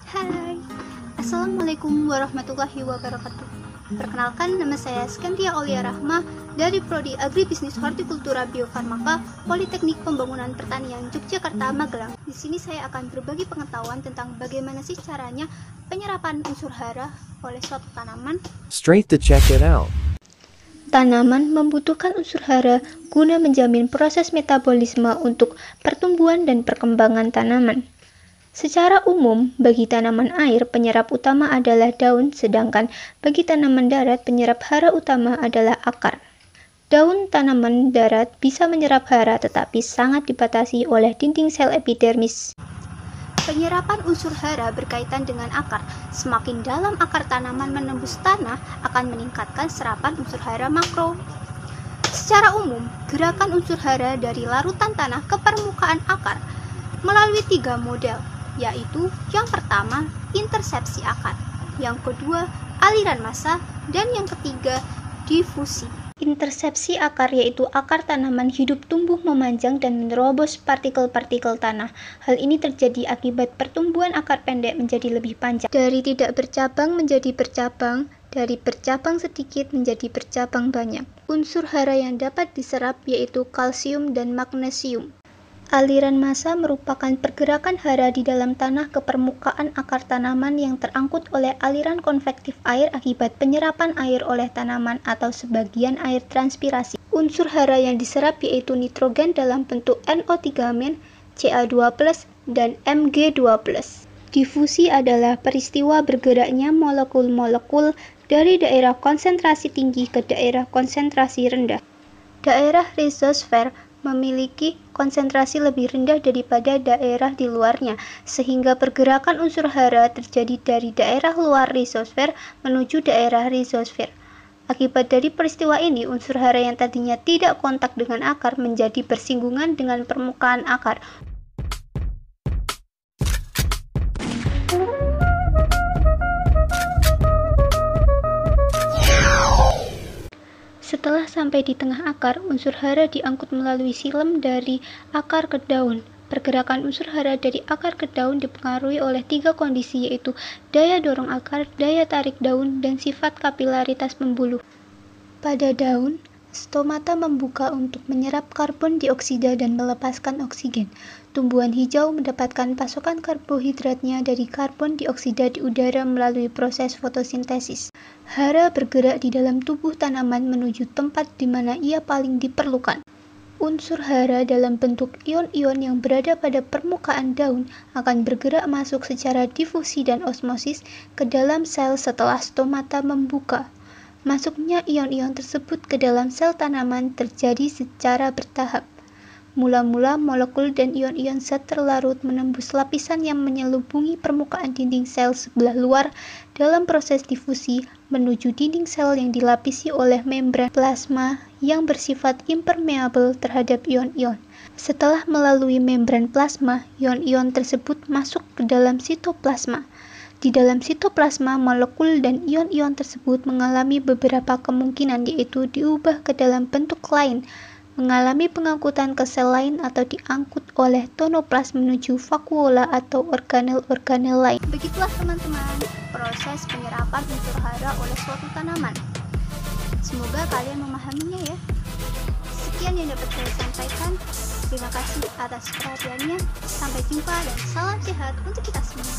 Hai, Assalamualaikum warahmatullahi wabarakatuh. Perkenalkan, nama saya Skantia Aulia Rahma dari Prodi Agribisnis Hortikultura Biofarmaka, Politeknik Pembangunan Pertanian Yogyakarta, Magelang. Di sini saya akan berbagi pengetahuan tentang bagaimana sih caranya penyerapan unsur hara oleh suatu tanaman. Straight to check it out. Tanaman membutuhkan unsur hara guna menjamin proses metabolisme untuk pertumbuhan dan perkembangan tanaman. Secara umum, bagi tanaman air, penyerap utama adalah daun, sedangkan bagi tanaman darat, penyerap hara utama adalah akar. Daun tanaman darat bisa menyerap hara, tetapi sangat dibatasi oleh dinding sel epidermis. Penyerapan unsur hara berkaitan dengan akar. Semakin dalam akar tanaman menembus tanah, akan meningkatkan serapan unsur hara makro. Secara umum, gerakan unsur hara dari larutan tanah ke permukaan akar melalui 3 model, yaitu yang pertama, intersepsi akar, yang kedua, aliran massa, dan yang ketiga, difusi. Intersepsi akar yaitu akar tanaman hidup tumbuh memanjang dan menerobos partikel-partikel tanah. Hal ini terjadi akibat pertumbuhan akar pendek menjadi lebih panjang. Dari tidak bercabang menjadi bercabang, dari bercabang sedikit menjadi bercabang banyak. Unsur hara yang dapat diserap yaitu kalsium dan magnesium. Aliran massa merupakan pergerakan hara di dalam tanah ke permukaan akar tanaman yang terangkut oleh aliran konvektif air akibat penyerapan air oleh tanaman atau sebagian air transpirasi. Unsur hara yang diserap yaitu nitrogen dalam bentuk NO3-, Ca2+, dan Mg2+. Difusi adalah peristiwa bergeraknya molekul-molekul dari daerah konsentrasi tinggi ke daerah konsentrasi rendah. Daerah rhizosfer memiliki konsentrasi lebih rendah daripada daerah di luarnya, sehingga pergerakan unsur hara terjadi dari daerah luar rhizosfer menuju daerah rhizosfer. Akibat dari peristiwa ini, unsur hara yang tadinya tidak kontak dengan akar menjadi bersinggungan dengan permukaan akar. Setelah sampai di tengah akar, unsur hara diangkut melalui silem dari akar ke daun. Pergerakan unsur hara dari akar ke daun dipengaruhi oleh 3 kondisi, yaitu daya dorong akar, daya tarik daun, dan sifat kapilaritas pembuluh. Pada daun, stomata membuka untuk menyerap karbon dioksida dan melepaskan oksigen. Tumbuhan hijau mendapatkan pasokan karbohidratnya dari karbon dioksida di udara melalui proses fotosintesis. Hara bergerak di dalam tubuh tanaman menuju tempat di mana ia paling diperlukan. Unsur hara dalam bentuk ion-ion yang berada pada permukaan daun akan bergerak masuk secara difusi dan osmosis ke dalam sel setelah stomata membuka. Masuknya ion-ion tersebut ke dalam sel tanaman terjadi secara bertahap. Mula-mula molekul dan ion-ion zat terlarut menembus lapisan yang menyelubungi permukaan dinding sel sebelah luar dalam proses difusi menuju dinding sel yang dilapisi oleh membran plasma yang bersifat impermeabel terhadap ion-ion. Setelah melalui membran plasma, ion-ion tersebut masuk ke dalam sitoplasma. Di dalam sitoplasma, molekul dan ion-ion tersebut mengalami beberapa kemungkinan, yaitu diubah ke dalam bentuk lain, mengalami pengangkutan ke sel lain, atau diangkut oleh tonoplas menuju vakuola atau organel-organel lain. Begitulah teman-teman proses penyerapan unsur hara oleh suatu tanaman. Semoga kalian memahaminya ya. Sekian yang dapat saya sampaikan. Terima kasih atas perhatiannya. Sampai jumpa dan salam sehat untuk kita semua.